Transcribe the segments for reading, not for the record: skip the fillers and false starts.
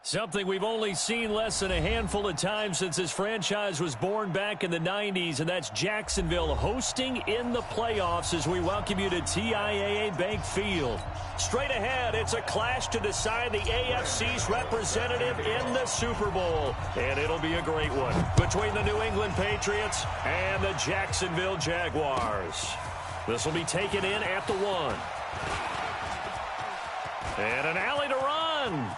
Something we've only seen less than a handful of times since this franchise was born back in the 90s, and that's Jacksonville hosting in the playoffs as we welcome you to TIAA Bank Field. Straight ahead, it's a clash to decide the AFC's representative in the Super Bowl, and it'll be a great one between the New England Patriots and the Jacksonville Jaguars. This will be taken in at the 1. And an alley to run.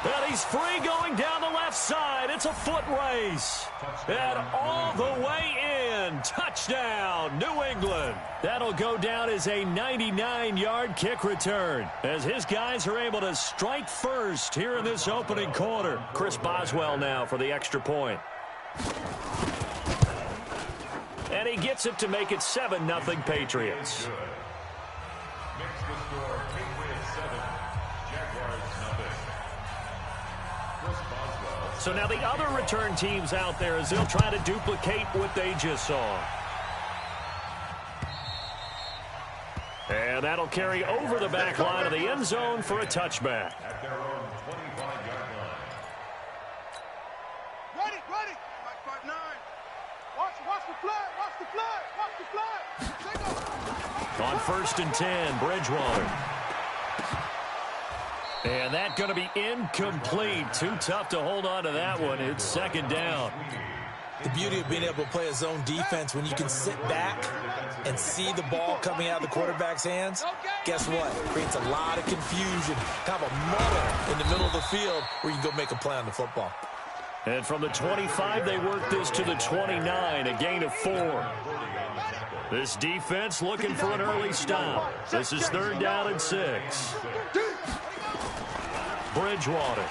And he's free going down the left side. It's a foot race. And all the way in. Touchdown, New England. That'll go down as a 99-yard kick return as his guys are able to strike first here in this opening quarter. Chris Boswell now for the extra point. And he gets it to make it 7-0 Patriots. So now the other return teams out there as they'll try to duplicate what they just saw. And that'll carry over the back line of the end zone for a touchback. At their own 25-yard line. Ready. Like 5'9". Watch the flag. On 1st and 10, Bridgewater. And that's going to be incomplete. Too tough to hold on to that one. It's 2nd down. The beauty of being able to play a zone defense when you can sit back and see the ball coming out of the quarterback's hands, guess what? It creates a lot of confusion, kind of a muddle in the middle of the field where you can go make a play on the football. And from the 25, they work this to the 29, a gain of 4. This defense looking for an early stop. This is 3rd down and 6. Bridgewater.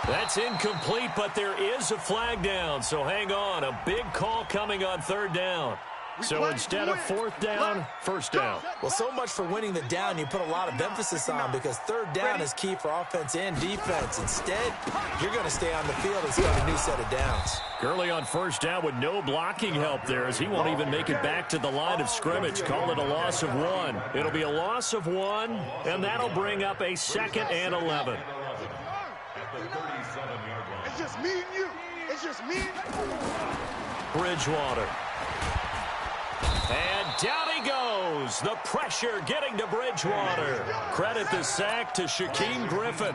That's incomplete, but there is a flag down, so hang on. A big call coming on 3rd down. So instead of 4th down, 1st down. Well, so much for winning the down you put a lot of emphasis on because 3rd down is key for offense and defense. Instead, you're going to stay on the field and start a new set of downs. Gurley on 1st down with no blocking help there as he won't even make it back to the line of scrimmage. Call it a loss of 1. It'll be a loss of 1, and that'll bring up a 2nd and 11. It's just me and you. Bridgewater. And down he goes. The pressure getting to Bridgewater. Credit the sack to Shaquem Griffin.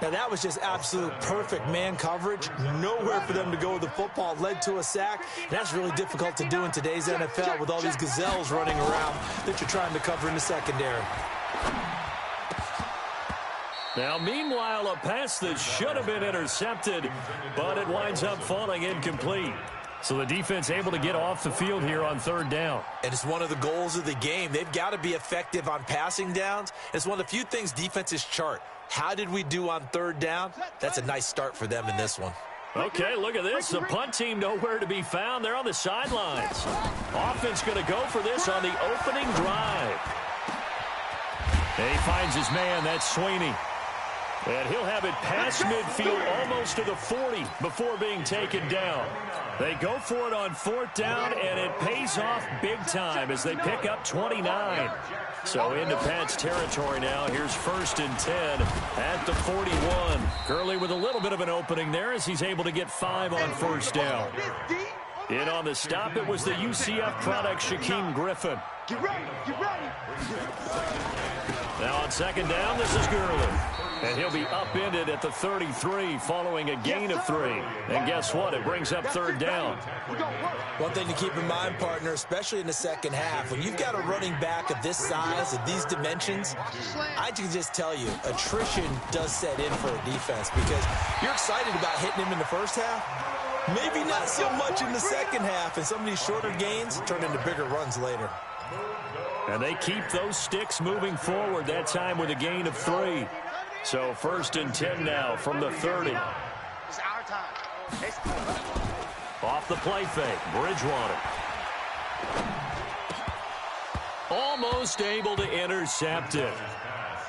Now, that was just absolute perfect man coverage. Nowhere for them to go with the football. Led to a sack. That's really difficult to do in today's NFL with all these gazelles running around that you're trying to cover in the secondary. Now, meanwhile, a pass that should have been intercepted, but it winds up falling incomplete. So the defense able to get off the field here on 3rd down. And it's one of the goals of the game. They've got to be effective on passing downs. It's one of the few things defenses chart. How did we do on 3rd down? That's a nice start for them in this one. Okay, look at this. The punt team nowhere to be found. They're on the sidelines. Offense going to go for this on the opening drive. And he finds his man. That's Sweeney. And he'll have it past midfield almost to the 40 before being taken down. They go for it on 4th down, and it pays off big time as they pick up 29. So into Pat's territory now. Here's 1st and 10 at the 41. Gurley with a little bit of an opening there as he's able to get 5 on 1st down. In on the stop, it was the UCF product, Shaquem Griffin. Get ready. Now on 2nd down, this is Gurley. And he'll be upended at the 33 following a gain of 3. And guess what? It brings up 3rd down. One thing to keep in mind, partner, especially in the second half, when you've got a running back of this size, of these dimensions, I can just tell you, attrition does set in for a defense because you're excited about hitting him in the first half. Maybe not so much in the second half, and some of these shorter gains turn into bigger runs later. And they keep those sticks moving forward, that time with a gain of 3. So 1st and 10 now from the 30. It's our time. Off the play fake, Bridgewater. Almost able to intercept it.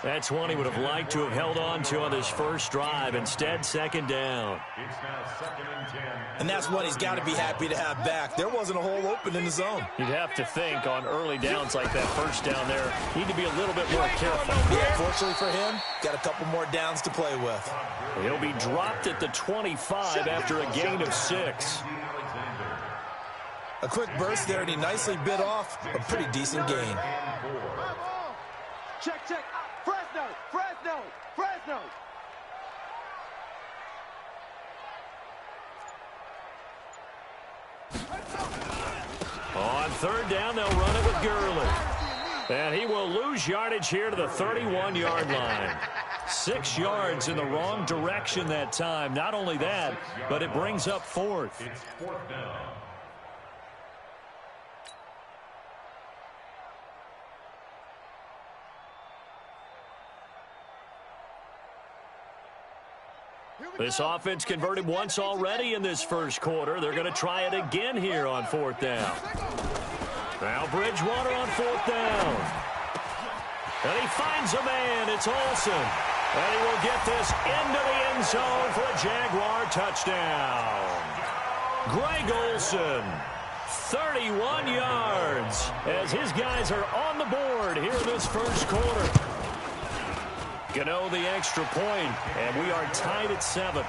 That's one he would have liked to have held on to on this first drive. Instead, second down. It's now 2nd and 10. And that's one he's got to be happy to have back. There wasn't a hole open in the zone. You'd have to think on early downs like that first down there, need to be a little bit more careful. Yeah, fortunately for him, got a couple more downs to play with. He'll be dropped at the 25 after a gain of 6. A quick burst there, and he nicely bit off a pretty decent gain. Check, check. Fresno, Fresno, Fresno. On third down, they'll run it with Gurley. And he will lose yardage here to the 31-yard line. 6 yards in the wrong direction that time. Not only that, but it brings up 4th. It's 4th down. This offense converted once already in this first quarter. They're going to try it again here on 4th down. Now Bridgewater on 4th down. And he finds a man. It's Olsen. And he will get this into the end zone for a Jaguar touchdown. Greg Olsen, 31 yards, as his guys are on the board here in this first quarter. Gano the extra point, and we are tied at 7.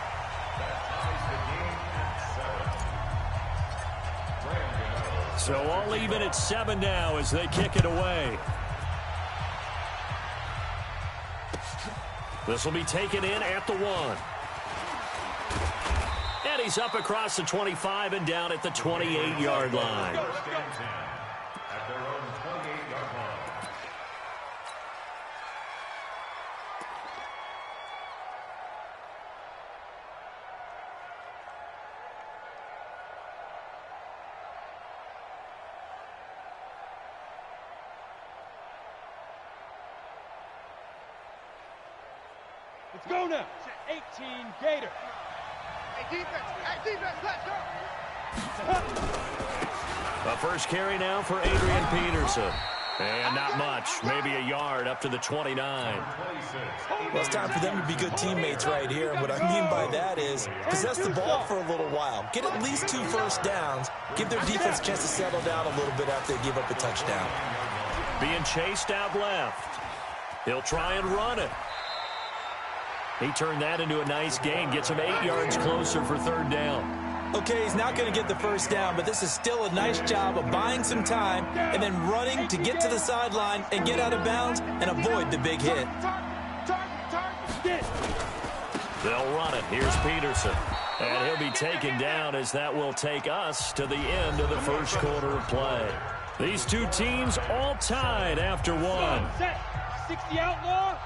So all even at 7 now as they kick it away. This will be taken in at the 1. And he's up across the 25 and down at the 28-yard line. At their own 28-yard line. Let's go now. 18 Gator. Hey, defense, let's go. A first carry now for Adrian Peterson. And not much, maybe a yard up to the 29. Well, it's time for them to be good teammates right here. And what I mean by that is possess the ball for a little while. Get at least 2 first downs. Give their defense a chance to settle down a little bit after they give up a touchdown. Being chased out left. He'll try and run it. He turned that into a nice gain. Gets him 8 yards closer for 3rd down. Okay, he's not going to get the first down, but this is still a nice job of buying some time and then running to get to the sideline and get out of bounds and avoid the big hit. They'll run it. Here's Peterson. And he'll be taken down as that will take us to the end of the first quarter of play. These two teams all tied after 1. 60 outlaw.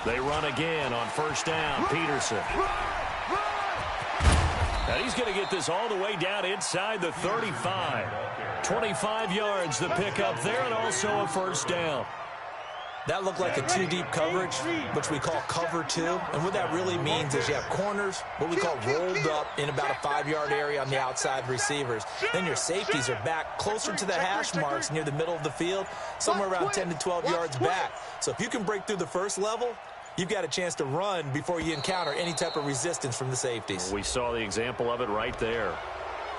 They run again on first down. Peterson. And he's going to get this all the way down inside the 35. 25 yards the pickup there, and also a first down. That looked like a 2-deep coverage, which we call cover 2. And what that really means is you have corners, what we call rolled up in about a 5-yard area on the outside receivers. Then your safeties are back closer to the hash marks near the middle of the field, somewhere around 10 to 12 yards back. So if you can break through the first level, you've got a chance to run before you encounter any type of resistance from the safeties. We saw the example of it right there.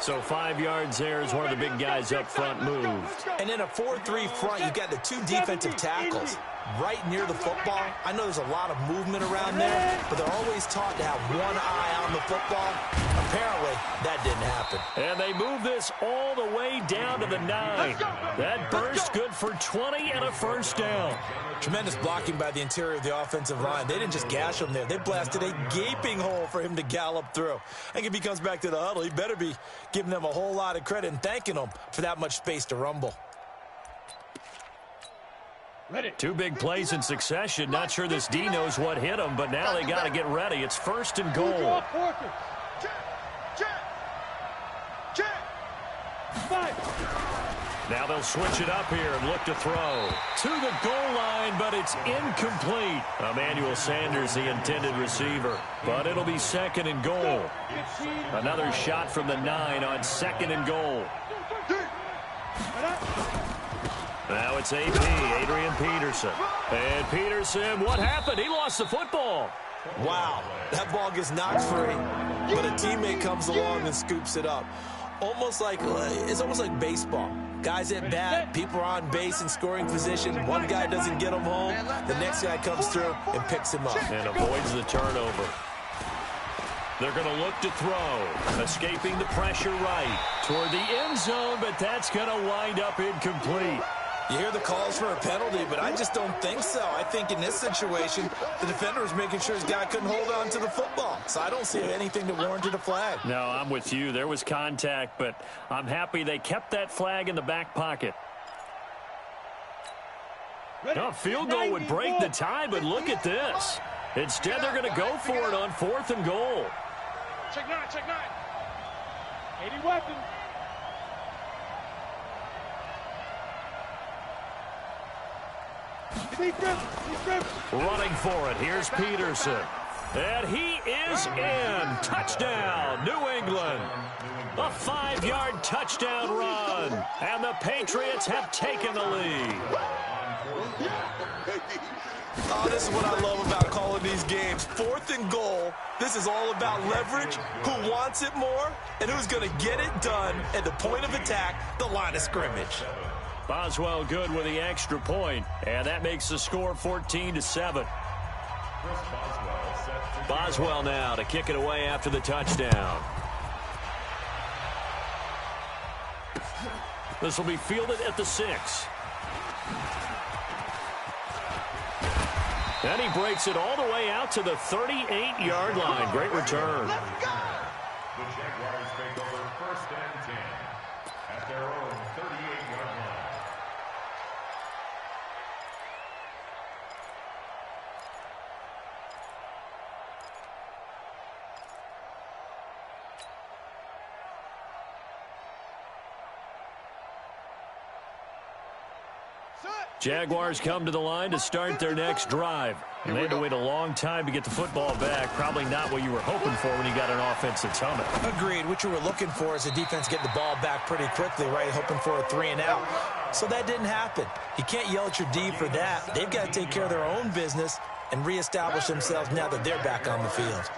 So 5 yards there as one of the big guys up front moved. And in a 4-3 front, you've got the 2 defensive tackles right near the football. I know there's a lot of movement around there, but they're always taught to have one eye on the football. Apparently, that didn't happen. And they move this all the way down to the 9. That burst good for 20 and a first down. Tremendous blocking by the interior of the offensive line. They didn't just gash him there. They blasted a gaping hole for him to gallop through. I think if he comes back to the huddle, he better be giving them a whole lot of credit and thanking them for that much space to rumble. 2 big plays in succession. Not sure this D knows what hit him, but now they got to get ready. It's 1st and goal. Now they'll switch it up here and look to throw. To the goal line, but it's incomplete. Emmanuel Sanders, the intended receiver. But it'll be 2nd and goal. Another shot from the 9 on 2nd and goal. Now it's AP, Adrian Peterson. And Peterson, what happened? He lost the football. Wow, that ball gets knocked free, but a teammate comes along and scoops it up. It's almost like baseball. Guys at bat, people are on base in scoring position. One guy doesn't get him home. The next guy comes through and picks him up. And avoids the turnover. They're going to look to throw. Escaping the pressure right toward the end zone, but that's going to wind up incomplete. You hear the calls for a penalty, but I just don't think so. I think in this situation, the defender was making sure his guy couldn't hold on to the football. So I don't see anything that warranted a flag. No, I'm with you. There was contact, but I'm happy they kept that flag in the back pocket. A field goal would break the tie, but look at this. Instead, they're going to go for it on 4th and goal. Check 9, check 9. 80 weapon. Running for it. Here's Peterson. And he is in. Touchdown, New England. A 5-yard touchdown run. And the Patriots have taken the lead. Oh, this is what I love about calling these games. 4th and goal. This is all about leverage, who wants it more, and who's going to get it done at the point of attack, the line of scrimmage. Boswell good with the extra point, and that makes the score 14-7. Boswell now to kick it away after the touchdown. This will be fielded at the 6. And he breaks it all the way out to the 38-yard line. Great return. The Jaguars take over 1st and 10 at their own 38-yard line. Jaguars come to the line to start their next drive. And they had to wait a long time to get the football back. Probably not what you were hoping for when you got an offense that's humming. Agreed. What you were looking for is the defense getting the ball back pretty quickly, right? Hoping for a 3-and-out. So that didn't happen. You can't yell at your D for that. They've got to take care of their own business and reestablish themselves now that they're back on the field.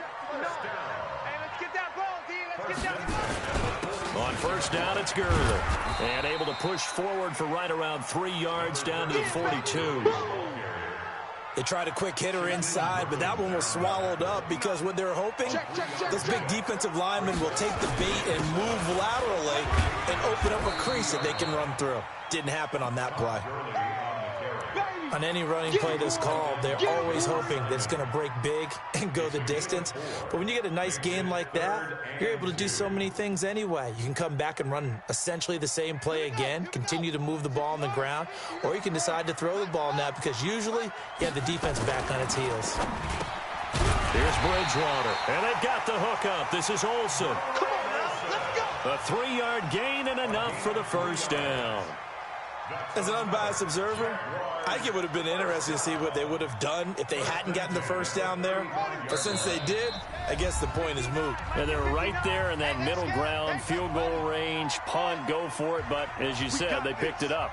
On 1st down, it's Gurley. And able to push forward for right around 3 yards down to the 42. They tried a quick hitter inside, but that one was swallowed up because what they're hoping, this big defensive lineman will take the bait and move laterally and open up a crease that they can run through. Didn't happen on that play. On any running play that's called, they're always hoping that it's going to break big and go the distance. But when you get a nice game like that, you're able to do so many things anyway. You can come back and run essentially the same play again, continue to move the ball on the ground, or you can decide to throw the ball now because usually you have the defense back on its heels. Here's Bridgewater, and they've got the hook up. This is Olsen. Come on now, let's go. A 3-yard gain and enough for the 1st down. As an unbiased observer, I think it would have been interesting to see what they would have done if they hadn't gotten the 1st down there. But since they did, I guess the point is moot. And they're right there in that middle ground, field goal range, punt, go for it. But as you said, they picked it up.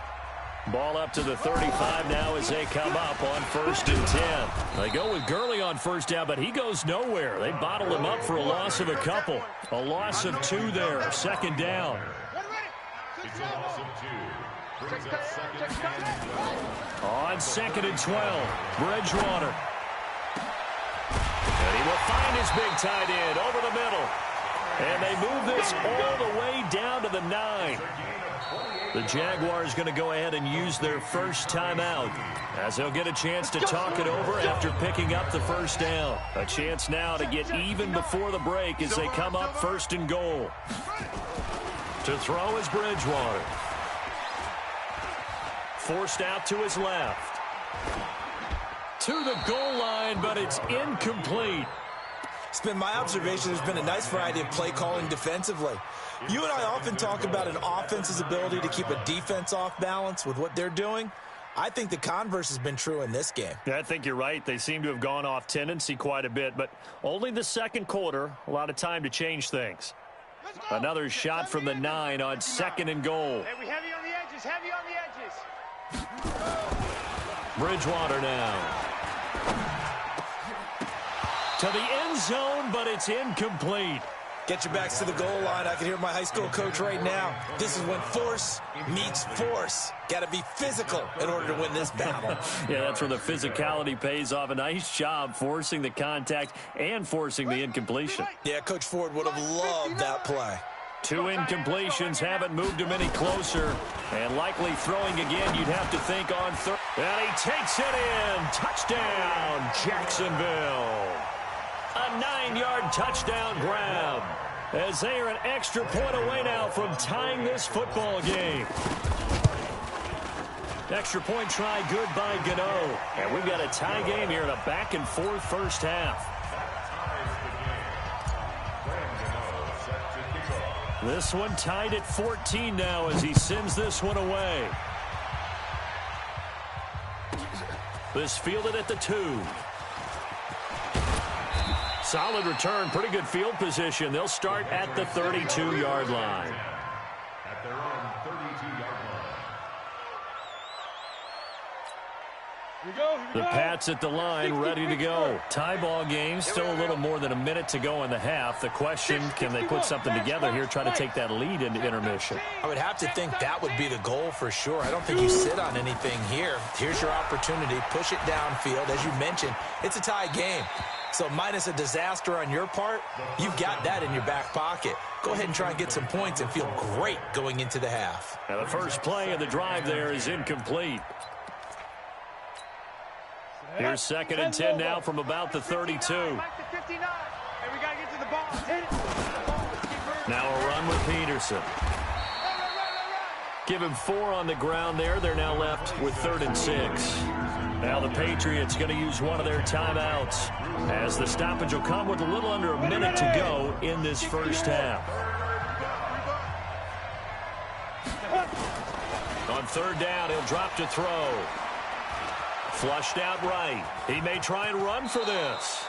Ball up to the 35 now as they come up on 1st and 10. They go with Gurley on 1st down, but he goes nowhere. They bottle him up for a loss of a couple. A loss of 2 there, 2nd down. It's a loss of 2. Brings up 2nd and 12. On 2nd and 12, Bridgewater. And he will find his big tight end over the middle. And they move this all the way down to the 9. The Jaguars going to go ahead and use their first timeout as they'll get a chance to talk it over after picking up the 1st down. A chance now to get even before the break as they come up 1st and goal. To throw is Bridgewater. Forced out to his left. To the goal line, but it's incomplete. It's been my observation there's been a nice variety of play calling defensively. You and I often talk about an offense's ability to keep a defense off balance with what they're doing. I think the converse has been true in this game. Yeah, I think you're right. They seem to have gone off tendency quite a bit, but only the 2nd quarter, a lot of time to change things. Another shot from the 9 on 2nd and goal. Hey, we heavy on the edges, heavy on the edges. Bridgewater now. To the end zone, but it's incomplete. Get your backs to the goal line. I can hear my high school coach right now. This is when force meets force. Got to be physical in order to win this battle. Yeah, that's where the physicality pays off. A nice job forcing the contact and forcing the incompletion. Yeah, Coach Ford would have loved that play. 2 incompletions haven't moved him any closer. And likely throwing again, you'd have to think on third. And he takes it in. Touchdown, Jacksonville. A 9-yard touchdown grab. As they are an extra point away now from tying this football game. Extra point try good by Gano. And we've got a tie game here in a back-and-forth first half. This one tied at 14 now as he sends this one away. This fielded at the 2. Solid return, pretty good field position. They'll start at the 32-yard line. At their own 32-yard line. The Pats at the line, ready to go. Tie ball game, still a little more than a minute to go in the half. The question, can they put something together here, try to take that lead into intermission? I would have to think that would be the goal for sure. I don't think you sit on anything here. Here's your opportunity. Push it downfield. As you mentioned, it's a tie game. So minus a disaster on your part, you've got that in your back pocket. Go ahead and try and get some points and feel great going into the half. And the first play of the drive there is incomplete. Here's 2nd and 10 now from about the 32. Now a run with Peterson. Give him 4 on the ground there. They're now left with 3rd and 6. Now the Patriots going to use one of their timeouts as the stoppage will come with a little under a minute to go in this first half. On 3rd down, he'll drop to throw. Flushed out right. He may try and run for this.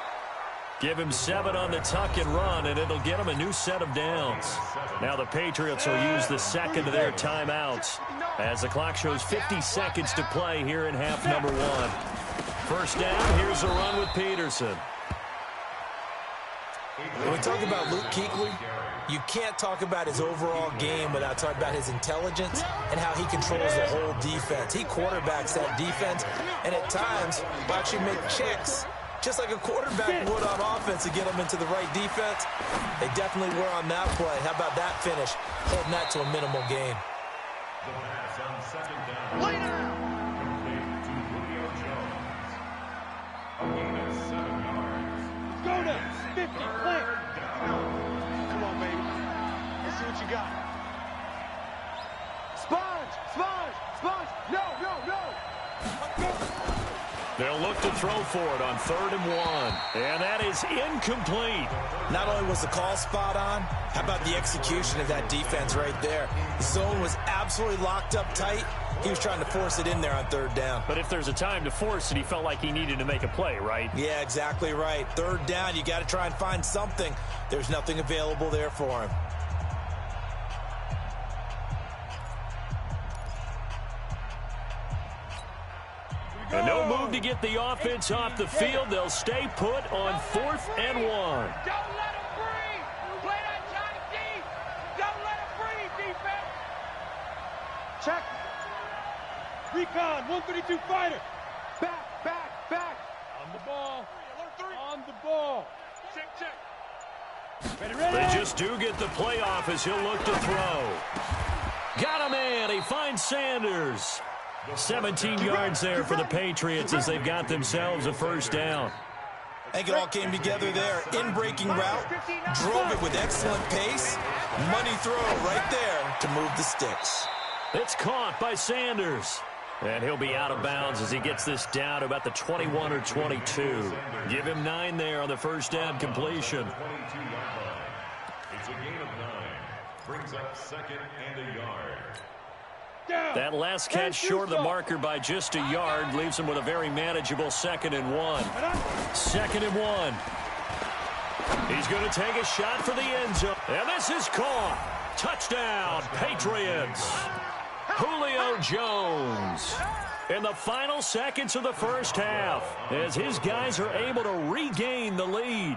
Give him 7 on the tuck and run, and it'll get him a new set of downs. Now the Patriots will use the second of their timeouts as the clock shows 50 seconds to play here in half number 1. First down, here's a run with Peterson. When we talk about Luke Kuechly, you can't talk about his overall game without talking about his intelligence and how he controls the whole defense. He quarterbacks that defense, and at times will actually make checks, just like a quarterback would on offense to get them into the right defense. They definitely were on that play. How about that finish? Holding that to a minimal gain. The pass on 2nd down. Complete to Julio Jones. A gain of 7 yards. Go to 50, play. Come on, baby. Let's see what you got. Sponge, sponge, sponge. No. They'll look to throw for it on 3rd and 1. And that is incomplete. Not only was the call spot on, how about the execution of that defense right there? The zone was absolutely locked up tight. He was trying to force it in there on 3rd down. But if there's a time to force it, he felt like he needed to make a play, right? Yeah, exactly right. 3rd down, you got to try and find something. There's nothing available there for him. And no move to get the offense off the field. They'll stay put on 4th and 1. Don't let him breathe. Play that tight deep. Don't let him breathe, defense. Check. Recon, 132 fighter. Back. On the ball. On the ball. Check. Ready. They just do get the playoff as he'll look to throw. Got a man. He finds Sanders. 17 yards there for the Patriots as they've got themselves a first down. I think it all came together there. In-breaking route, drove it with excellent pace. Money throw right there to move the sticks. It's caught by Sanders. And he'll be out of bounds as he gets this down to about the 21 or 22. Give him 9 there on the first down completion. 22-yard line. It's a gain of 9. Brings up 2nd and a yard. That last catch short of the marker by just a yard leaves him with a very manageable 2nd and 1. 2nd and 1. He's going to take a shot for the end zone. And this is caught. Touchdown, Patriots. Julio Jones. in the final seconds of the first half as his guys are able to regain the lead.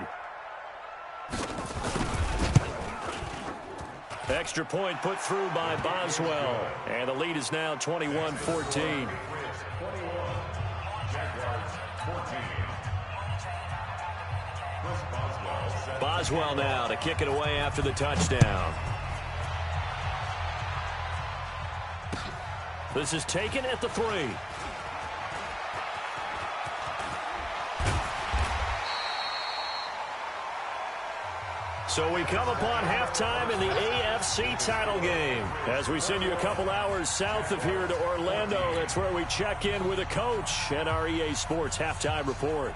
Extra point put through by Boswell, and the lead is now 21-14. Boswell now to kick it away after the touchdown. This is taken at the 3. So we come upon halftime in the AFC title game. As we send you a couple hours south of here to Orlando, that's where we check in with a coach and our EA Sports halftime report.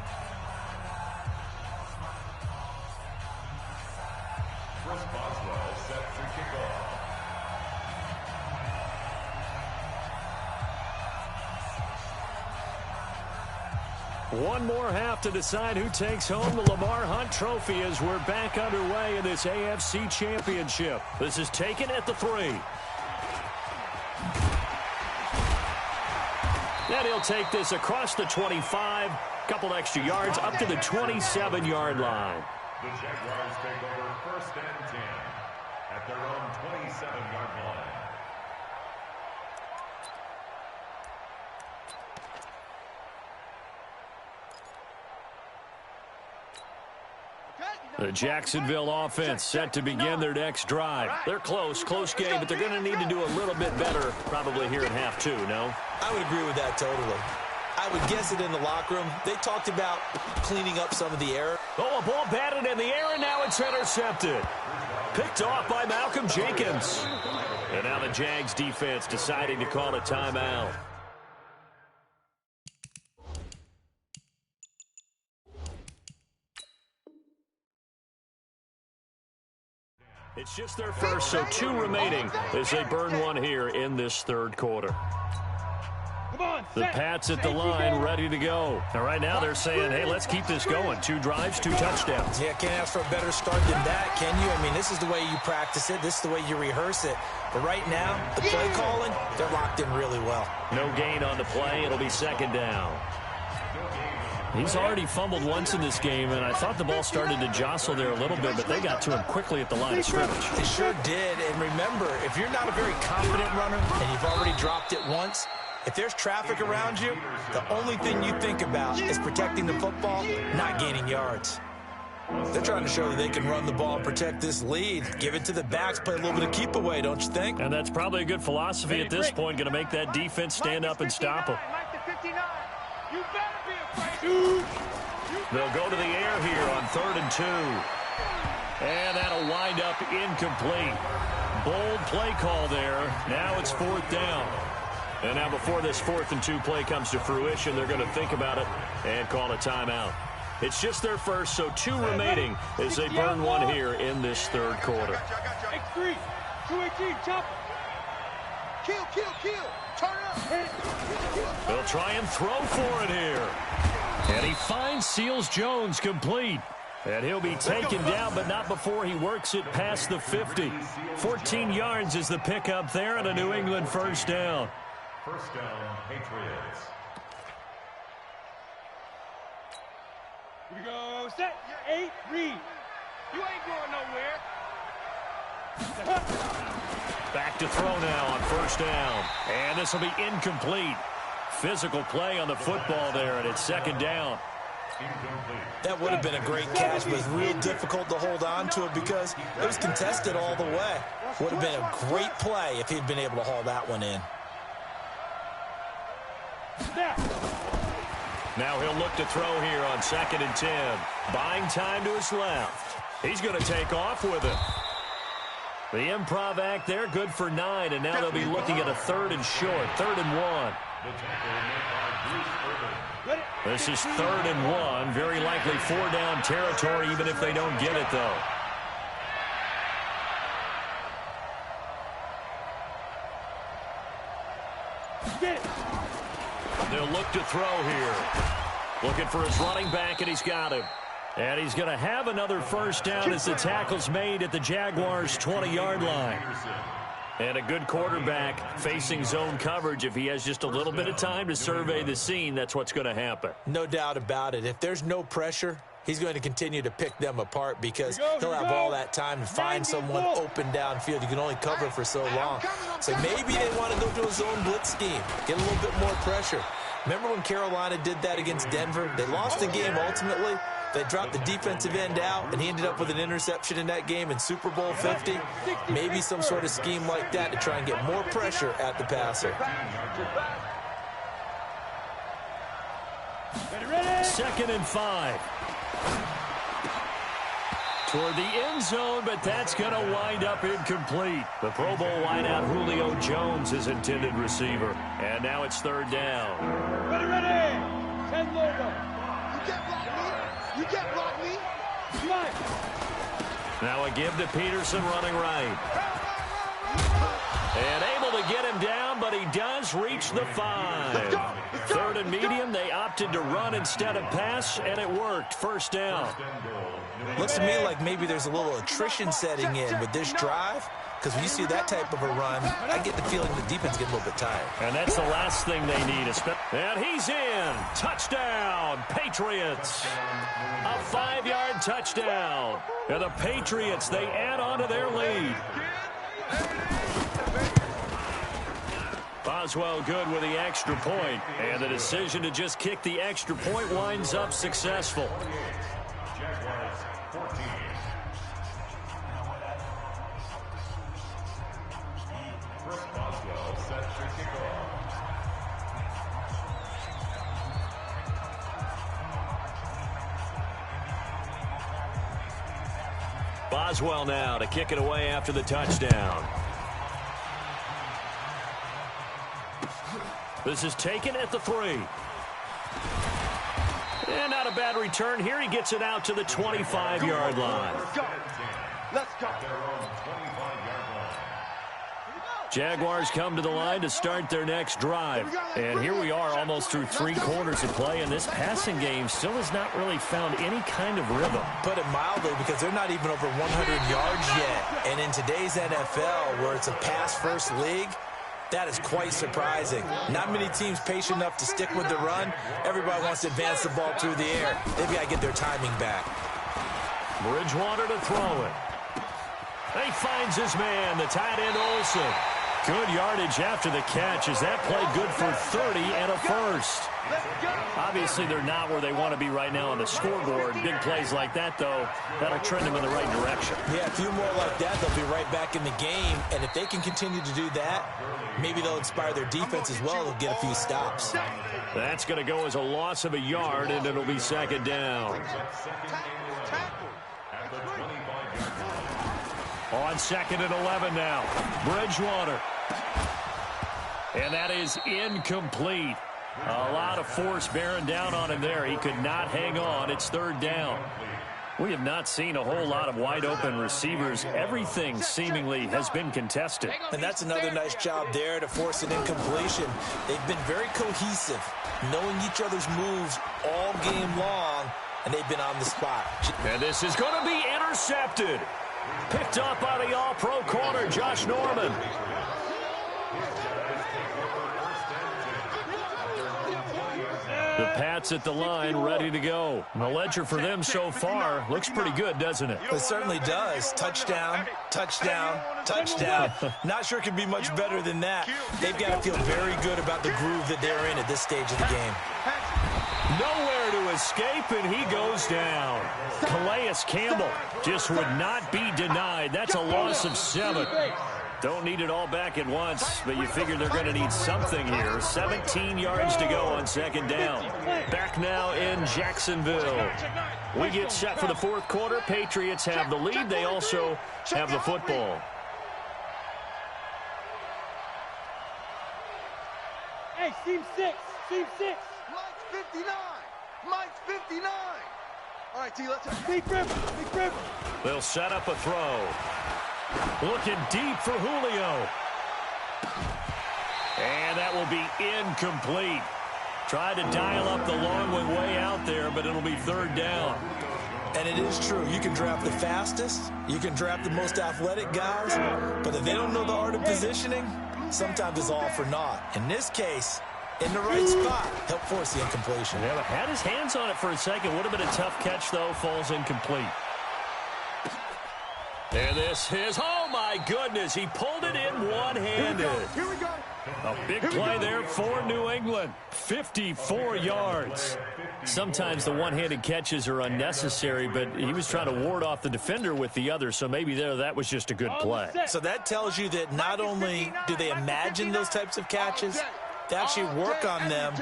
One more half to decide who takes home the Lamar Hunt Trophy as we're back underway in this AFC Championship. This is taken at the 3. And he'll take this across the 25, couple extra yards up to the 27-yard line. The Jaguars take over 1st and 10 at their own 27-yard line. The Jacksonville offense set to begin their next drive. They're close game, but they're going to need to do a little bit better probably here in half 2, no? I would agree with that totally. I would guess it in the locker room. They talked about cleaning up some of the error. Oh, a ball batted in the air, and now it's intercepted. Picked off by Malcolm Jenkins. And now the Jags defense deciding to call a timeout. It's just their first, so 2 remaining as they burn one here in this third quarter. The Pats at the line, ready to go. And right now they're saying, hey, let's keep this going. 2 drives, 2 touchdowns. Yeah, can't ask for a better start than that, can you? I mean, this is the way you practice it. This is the way you rehearse it. But right now, the play calling, they're locked in really well. No gain on the play. It'll be 2nd down. He's already fumbled once in this game, and I thought the ball started to jostle there a little bit, but they got to him quickly at the line of scrimmage. They sure did. And remember, if you're not a very confident runner and you've already dropped it once, if there's traffic around you, the only thing you think about is protecting the football, not gaining yards. They're trying to show that they can run the ball and protect this lead. Give it to the backs, play a little bit of keep away, don't you think? And that's probably a good philosophy at this point, going to make that defense stand up and stop them. They'll go to the air here on 3rd and 2. And that'll wind up incomplete. Bold play call there. Now it's 4th down. And now before this 4th and 2 play comes to fruition, they're going to think about it and call a timeout. It's just their first, so 2 remaining as they burn one here in this third quarter. X3, 218, chopper. Kill. Turn up. They'll try and throw for it here. And he finds Seals Jones complete. And he'll be taken down, but not before he works it past the 50. 14 yards is the pickup there and a New England 1st down. 1st down, Patriots. Here we go, set, 8, read. You ain't going nowhere. Back to throw now on 1st down. And this will be incomplete. Physical play on the football there, and it's 2nd down. That would have been a great catch, but it's real difficult to hold on to it because it was contested all the way. Would have been a great play if he'd been able to haul that one in. Now he'll look to throw here on 2nd and 10. Buying time to his left. He's going to take off with it. The improv act there, good for 9, and now they'll be looking at a 3rd and short, 3rd and 1. This is 3rd and 1, very likely 4-down territory, even if they don't get it, though. They'll look to throw here. Looking for his running back, and he's got him. And he's going to have another 1st down as the tackle's made at the Jaguars' 20-yard line. And a good quarterback facing zone coverage, if he has just a little bit of time to survey the scene, that's what's going to happen. No doubt about it. If there's no pressure, he's going to continue to pick them apart because he'll have all that time to find someone open downfield. You can only cover for so long. So maybe they want to go to a zone blitz scheme, get a little bit more pressure. Remember when Carolina did that against Denver? They lost the game ultimately. They dropped the defensive end out, and he ended up with an interception in that game in Super Bowl 50. Maybe some sort of scheme like that to try and get more pressure at the passer. 2nd and 5. Toward the end zone, but that's going to wind up incomplete. The Pro Bowl wideout Julio Jones is intended receiver. And now it's 3rd down. Ready. 10 logo. You can't block me. Slide. Now a give to Peterson running right. And able to get him down, but he does reach the 5. 3rd and medium, they opted to run instead of pass, and it worked. 1st down. Looks to me like maybe there's a little attrition setting in with this drive, because when you see that type of a run, I get the feeling the defense gets a little bit tired. And that's the last thing they need. And he's in. Touchdown, Patriots. A 5-yard touchdown. And the Patriots, they add on to their lead. Boswell good with the extra point. And the decision to just kick the extra point winds up successful. Boswell now to kick it away after the touchdown. This is taken at the 3. And not a bad return here. He gets it out to the 25-yard line. Let's go. Jaguars come to the line to start their next drive. And here we are almost through 3 quarters of play, and this passing game still has not really found any kind of rhythm. Put it mildly, because they're not even over 100 yards yet. And in today's NFL, where it's a pass-first league, that is quite surprising. Not many teams patient enough to stick with the run. Everybody wants to advance the ball through the air. They've got to get their timing back. Bridgewater to throw it. He finds his man, the tight end Olsen. Good yardage after the catch as that play good for 30 and a first. Obviously, they're not where they want to be right now on the scoreboard. Big plays like that, though, that'll trend them in the right direction. Yeah, a few more like that, they'll be right back in the game. And if they can continue to do that, maybe they'll inspire their defense as well. They'll get a few stops. That's going to go as a loss of a yard, and it'll be 2nd down. On 2nd and 11 now. Bridgewater. And that is incomplete. A lot of force bearing down on him there. He could not hang on. It's 3rd down. We have not seen a whole lot of wide-open receivers. Everything seemingly has been contested. And that's another nice job there to force an incompletion. They've been very cohesive, knowing each other's moves all game long, and they've been on the spot. And this is going to be intercepted. Picked up by the all-pro corner, Josh Norman. The Pats at the line, ready to go. The ledger for them so far looks pretty good, doesn't it? It certainly does. Touchdown, touchdown, touchdown. Not sure it could be much better than that. They've got to feel very good about the groove that they're in at this stage of the game. Nowhere to escape, and he goes down. Calais Campbell just would not be denied. That's a loss of 7. Don't need it all back at once, but you figure they're going to need something here. 17 yards to go on 2nd down. Back now in Jacksonville. We get set for the 4th quarter. Patriots have the lead. They also have the football. Hey, team 6. Team 6. Mike's 59. Mike's 59. All right, T, let's big river. They'll set up a throw. Looking deep for Julio. And that will be incomplete. Tried to dial up the long one way out there, but it'll be 3rd down. And it is true. You can draft the fastest. You can draft the most athletic guys. But if they don't know the art of positioning, sometimes it's all for naught. In this case, in the right spot, help force the incompletion. Yeah, but had his hands on it for a second. Would have been a tough catch, though. Falls incomplete. And this is, oh, my goodness. He pulled it in one-handed. Here we go. A big play there for New England. 54 yards. Sometimes the one-handed catches are unnecessary, but he was trying to ward off the defender with the other, so maybe that was just a good play. So that tells you that not only do they imagine those types of catches, they actually work on them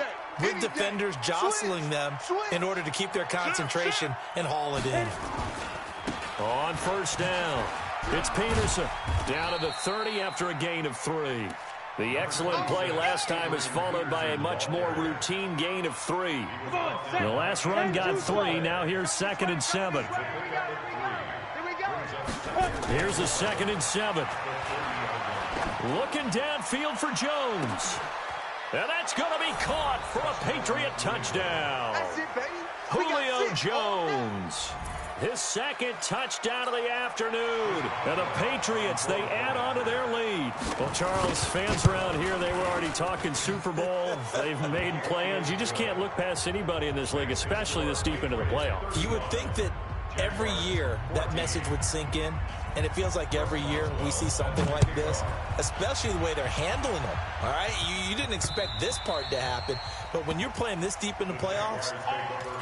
with defenders jostling them in order to keep their concentration and haul it in. On first down, it's Peterson down to the 30 after a gain of 3. The excellent play last time is followed by a much more routine gain of 3. The last run got 3. Now here's 2nd and 7. Here's a 2nd and 7. Looking downfield for Jones. And that's going to be caught for a Patriot touchdown. Julio Jones. His 2nd touchdown of the afternoon. And the Patriots, they add on to their lead. Well, Charles, fans around here, they were already talking Super Bowl. They've made plans. You just can't look past anybody in this league, especially this deep into the playoffs. You would think that every year that message would sink in, and it feels like every year we see something like this, especially the way they're handling them. All right, you didn't expect this part to happen, but when you're playing this deep in the playoffs,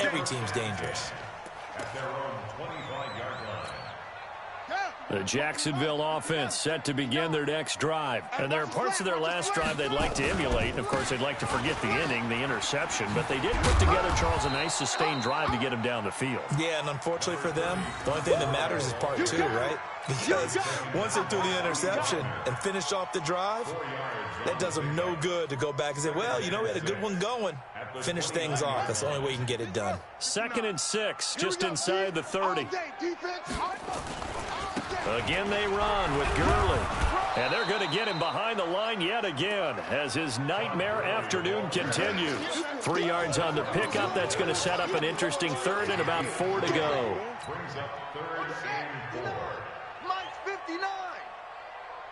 every team's dangerous. At their own 25-yard line. The Jacksonville offense set to begin their next drive. And there are parts of their last drive they'd like to emulate. And, of course, they'd like to forget the inning, the interception. But they did put together, Charles, a nice sustained drive to get him down the field. Yeah, and unfortunately for them, the only thing that matters is part 2, right? Because once they threw the interception and finished off the drive, that does them no good to go back and say, well, you know, we had a good one going. Finish things off. That's the only way you can get it done. 2nd and 6, just inside the 30. Again, they run with Gurley. And they're going to get him behind the line yet again as his nightmare afternoon continues. 3 yards on the pickup. That's going to set up an interesting 3rd and about 4 to go. Brings up 3rd and 4. Mike's 59.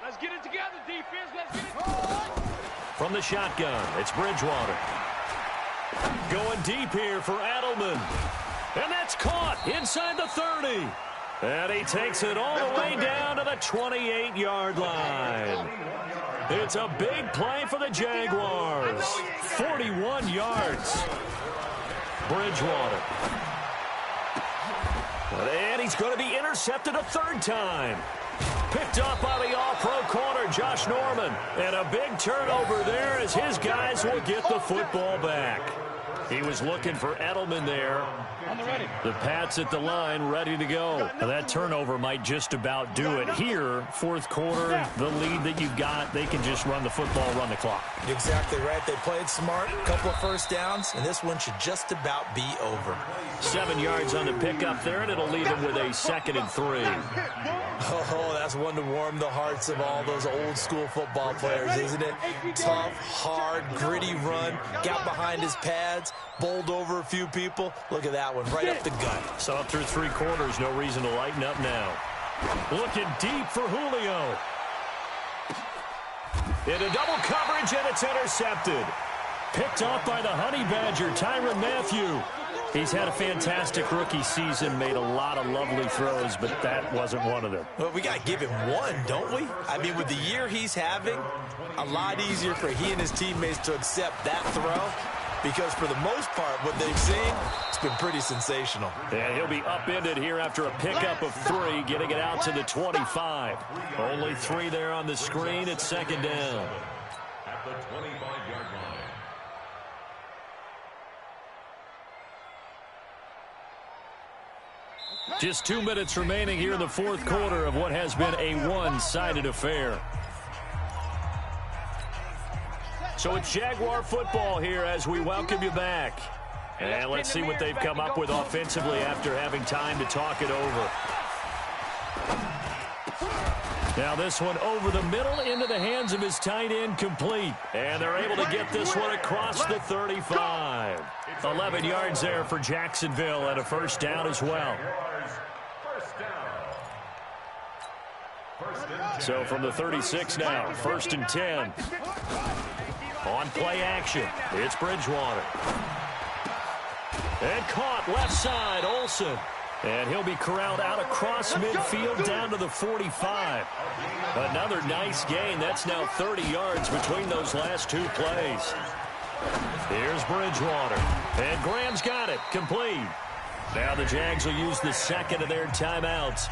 Let's get it together, defense. Let's get it. From the shotgun, it's Bridgewater. Going deep here for Edelman. And that's caught inside the 30. And he takes it all the way down to the 28-yard line. It's a big play for the Jaguars. 41 yards. Bridgewater. And he's going to be intercepted a 3rd time. Picked up by the all-pro corner, Josh Norman. And a big turnover there as his guys will get the football back. He was looking for Edelman there. The Pats at the line, ready to go. Now that turnover might just about do it. Here, 4th quarter, the lead that you've got, they can just run the football, run the clock. Exactly right. They played smart, a couple of first downs, and this one should just about be over. 7 yards on the pickup there, and it'll leave him with a 2nd and 3. Oh, that's one to warm the hearts of all those old-school football players, isn't it? Tough, hard, gritty run, got behind his pads, bowled over a few people. Look at that one, right up the gut. So up through 3 quarters, no reason to lighten up now. Looking deep for Julio. Into double coverage, and it's intercepted. Picked off by the Honey Badger, Tyrann Mathieu. He's had a fantastic rookie season, made a lot of lovely throws, but that wasn't one of them. Well, we got to give him one, don't we? I mean, with the year he's having, a lot easier for he and his teammates to accept that throw, because for the most part, what they've seen, it's been pretty sensational. And he'll be upended here after a pickup of 3, getting it out to the 25. Only 3 there on the screen. It's 2nd down. At the 25-yard line. Just 2 minutes remaining here in the 4th quarter of what has been a one-sided affair. So it's Jaguar football here as we welcome you back. And let's see what they've come up with offensively after having time to talk it over. Now this one over the middle into the hands of his tight end, complete. And they're able to get this one across the 35. 11 yards there for Jacksonville and a first down as well. So from the 36 now, 1st and 10. On play action, it's Bridgewater. And caught left side, Olsen. And he'll be corralled out across midfield down to the 45. Another nice gain. That's now 30 yards between those last two plays. Here's Bridgewater. And Graham's got it. Complete. Now the Jags will use the second of their timeouts,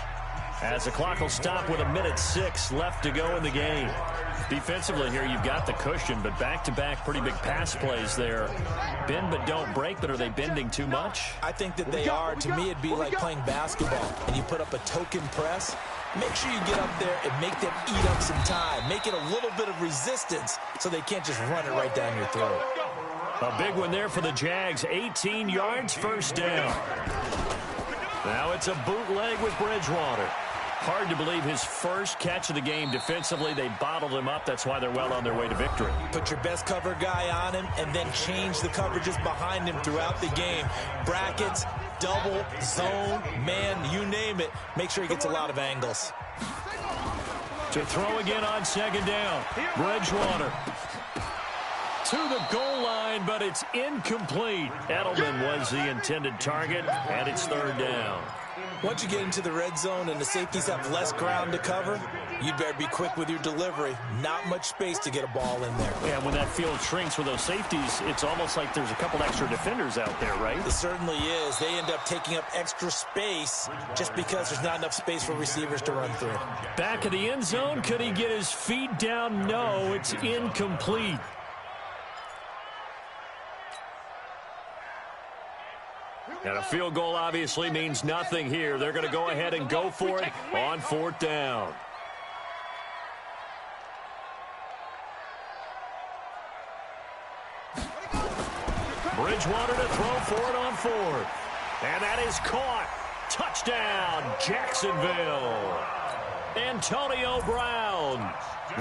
as the clock will stop with 1:06 left to go in the game. Defensively here, you've got the cushion, but back-to-back pretty big pass plays there. Bend but don't break, but are they bending too much? I think that they are. To me, it'd be like playing basketball, and you put up a token press. Make sure you get up there and make them eat up some time. Make it a little bit of resistance so they can't just run it right down your throat. A big one there for the Jags. 18 yards, 1st down. Now it's a bootleg with Bridgewater. Hard to believe his first catch of the game defensively. They bottled him up. That's why they're well on their way to victory. Put your best cover guy on him and then change the coverages behind him throughout the game. Brackets, double, zone, man, you name it. Make sure he gets a lot of angles. To throw again on 2nd down. Bridgewater to the goal line, but it's incomplete. Edelman was the intended target, and it's 3rd down. Once you get into the red zone and the safeties have less ground to cover, you'd better be quick with your delivery. Not much space to get a ball in there. Yeah, when that field shrinks with those safeties, it's almost like there's a couple extra defenders out there, right? It certainly is. They end up taking up extra space just because there's not enough space for receivers to run through. Back of the end zone, could he get his feet down? No, it's incomplete. And a field goal obviously means nothing here. They're going to go ahead and go for it on 4th down. Bridgewater to throw for it on 4th. And that is caught. Touchdown, Jacksonville. Antonio Brown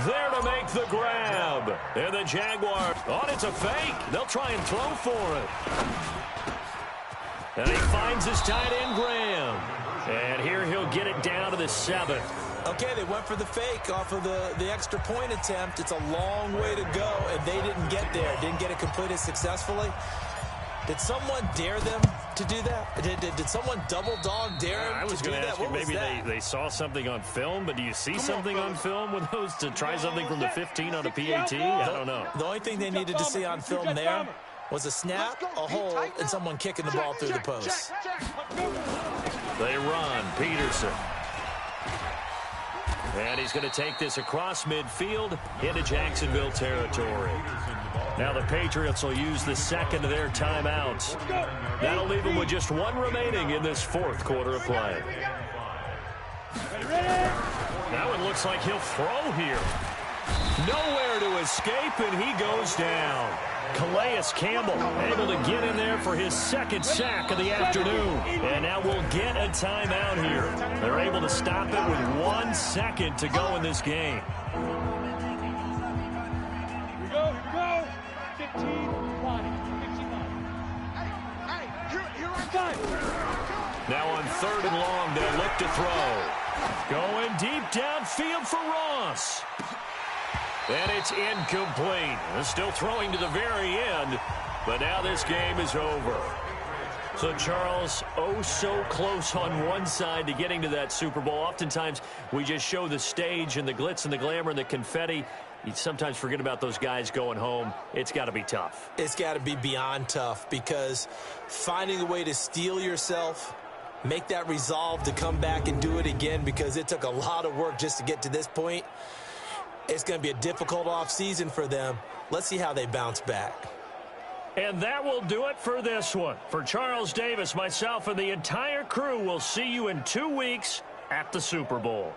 there to make the grab. And the Jaguars, it's a fake. They'll try and throw for it. And he finds his tight end, Graham. And here he'll get it down to the 7th. Okay, they went for the fake off of the extra point attempt. It's a long way to go, and they didn't get there. Didn't get it completed successfully. Did someone dare them to do that? Did someone double dog dare them I was to do going to that? ask you, What maybe they saw something on film, but do you see something on film with those to try something from the 15 on a PAT? I don't know. The only thing they needed to see on film there was a snap, a hold, and someone kicking the ball through the post. They run. Peterson. And he's going to take this across midfield into Jacksonville territory. Now the Patriots will use the second of their timeouts. That'll leave them with just one remaining in this 4th quarter of play. Now it looks like he'll throw here. Nowhere to escape, and he goes down. Calais Campbell able to get in there for his 2nd sack of the afternoon. And now we'll get a timeout here. They're able to stop it with 1 second to go in this game. Here we go. 15, 20, 55. Now on 3rd and long, they'll look to throw. Going deep downfield for Ross. And it's incomplete. They're still throwing to the very end, but now this game is over. So, Charles, so close on one side to getting to that Super Bowl. Oftentimes, we just show the stage and the glitz and the glamour and the confetti. You sometimes forget about those guys going home. It's got to be tough. It's got to be beyond tough, because finding a way to steel yourself, make that resolve to come back and do it again, because it took a lot of work just to get to this point. It's going to be a difficult offseason for them. Let's see how they bounce back. And that will do it for this one. For Charles Davis, myself, and the entire crew, we'll see you in 2 weeks at the Super Bowl.